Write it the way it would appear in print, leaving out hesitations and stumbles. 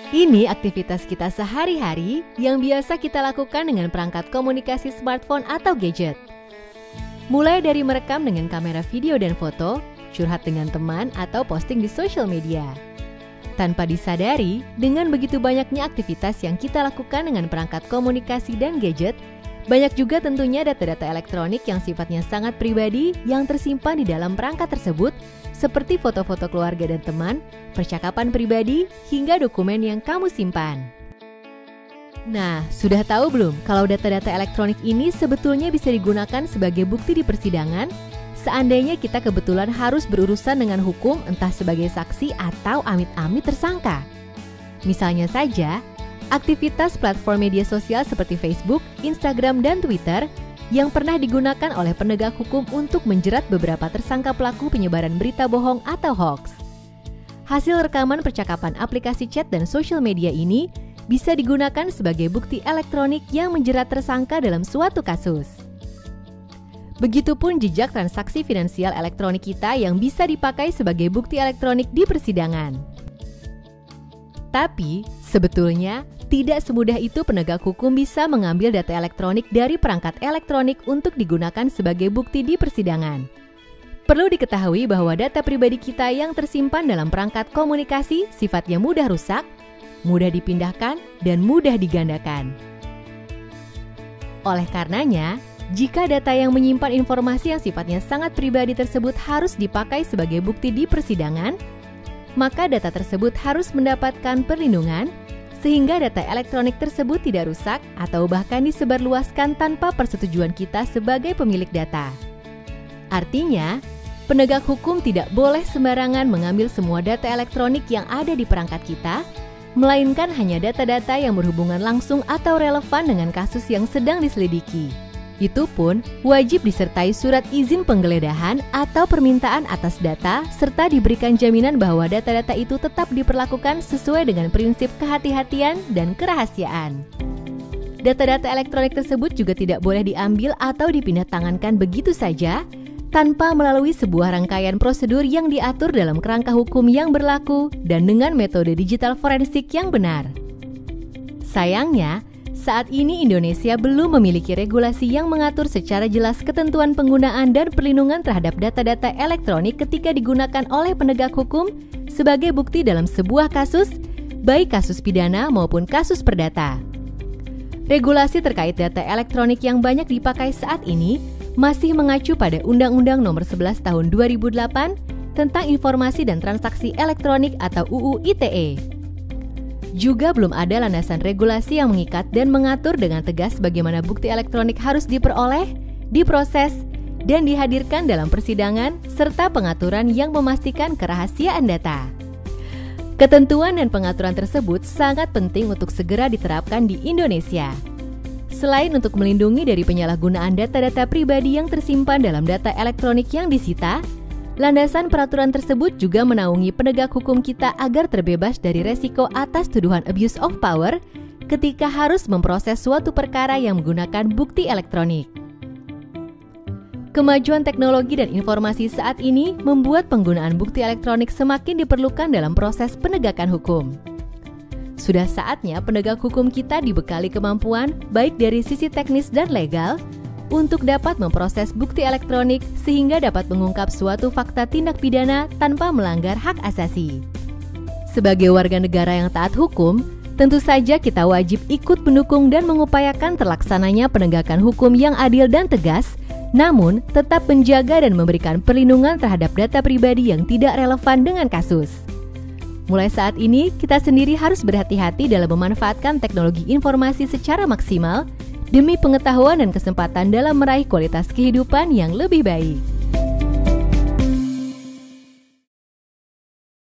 Ini aktivitas kita sehari-hari yang biasa kita lakukan dengan perangkat komunikasi smartphone atau gadget. Mulai dari merekam dengan kamera video dan foto, curhat dengan teman, atau posting di sosial media. Tanpa disadari, dengan begitu banyaknya aktivitas yang kita lakukan dengan perangkat komunikasi dan gadget, banyak juga tentunya data-data elektronik yang sifatnya sangat pribadi yang tersimpan di dalam perangkat tersebut, seperti foto-foto keluarga dan teman, percakapan pribadi, hingga dokumen yang kamu simpan. Nah, sudah tahu belum kalau data-data elektronik ini sebetulnya bisa digunakan sebagai bukti di persidangan? Seandainya kita kebetulan harus berurusan dengan hukum, entah sebagai saksi atau amit-amit tersangka. Misalnya saja, aktivitas platform media sosial seperti Facebook, Instagram, dan Twitter yang pernah digunakan oleh penegak hukum untuk menjerat beberapa tersangka pelaku penyebaran berita bohong atau hoax. Hasil rekaman percakapan aplikasi chat dan sosial media ini bisa digunakan sebagai bukti elektronik yang menjerat tersangka dalam suatu kasus. Begitupun jejak transaksi finansial elektronik kita yang bisa dipakai sebagai bukti elektronik di persidangan. Tapi, sebetulnya tidak semudah itu penegak hukum bisa mengambil data elektronik dari perangkat elektronik untuk digunakan sebagai bukti di persidangan. Perlu diketahui bahwa data pribadi kita yang tersimpan dalam perangkat komunikasi sifatnya mudah rusak, mudah dipindahkan, dan mudah digandakan. Oleh karenanya, jika data yang menyimpan informasi yang sifatnya sangat pribadi tersebut harus dipakai sebagai bukti di persidangan, maka data tersebut harus mendapatkan perlindungan, sehingga data elektronik tersebut tidak rusak atau bahkan disebarluaskan tanpa persetujuan kita sebagai pemilik data. Artinya, penegak hukum tidak boleh sembarangan mengambil semua data elektronik yang ada di perangkat kita, melainkan hanya data-data yang berhubungan langsung atau relevan dengan kasus yang sedang diselidiki. Itu pun wajib disertai surat izin penggeledahan atau permintaan atas data, serta diberikan jaminan bahwa data-data itu tetap diperlakukan sesuai dengan prinsip kehati-hatian dan kerahasiaan. Data-data elektronik tersebut juga tidak boleh diambil atau dipindah tangankan begitu saja, tanpa melalui sebuah rangkaian prosedur yang diatur dalam kerangka hukum yang berlaku dan dengan metode digital forensik yang benar. Sayangnya, saat ini Indonesia belum memiliki regulasi yang mengatur secara jelas ketentuan penggunaan dan perlindungan terhadap data-data elektronik ketika digunakan oleh penegak hukum sebagai bukti dalam sebuah kasus, baik kasus pidana maupun kasus perdata. Regulasi terkait data elektronik yang banyak dipakai saat ini masih mengacu pada Undang-Undang Nomor 11 Tahun 2008 tentang Informasi dan Transaksi Elektronik atau UU ITE. Juga belum ada landasan regulasi yang mengikat dan mengatur dengan tegas bagaimana bukti elektronik harus diperoleh, diproses, dan dihadirkan dalam persidangan, serta pengaturan yang memastikan kerahasiaan data. Ketentuan dan pengaturan tersebut sangat penting untuk segera diterapkan di Indonesia. Selain untuk melindungi dari penyalahgunaan data-data pribadi yang tersimpan dalam data elektronik yang disita, landasan peraturan tersebut juga menaungi penegak hukum kita agar terbebas dari resiko atas tuduhan abuse of power ketika harus memproses suatu perkara yang menggunakan bukti elektronik. Kemajuan teknologi dan informasi saat ini membuat penggunaan bukti elektronik semakin diperlukan dalam proses penegakan hukum. Sudah saatnya penegak hukum kita dibekali kemampuan baik dari sisi teknis dan legal untuk dapat memproses bukti elektronik sehingga dapat mengungkap suatu fakta tindak pidana tanpa melanggar hak asasi. Sebagai warga negara yang taat hukum, tentu saja kita wajib ikut mendukung dan mengupayakan terlaksananya penegakan hukum yang adil dan tegas, namun tetap menjaga dan memberikan perlindungan terhadap data pribadi yang tidak relevan dengan kasus. Mulai saat ini, kita sendiri harus berhati-hati dalam memanfaatkan teknologi informasi secara maksimal, demi pengetahuan dan kesempatan dalam meraih kualitas kehidupan yang lebih baik.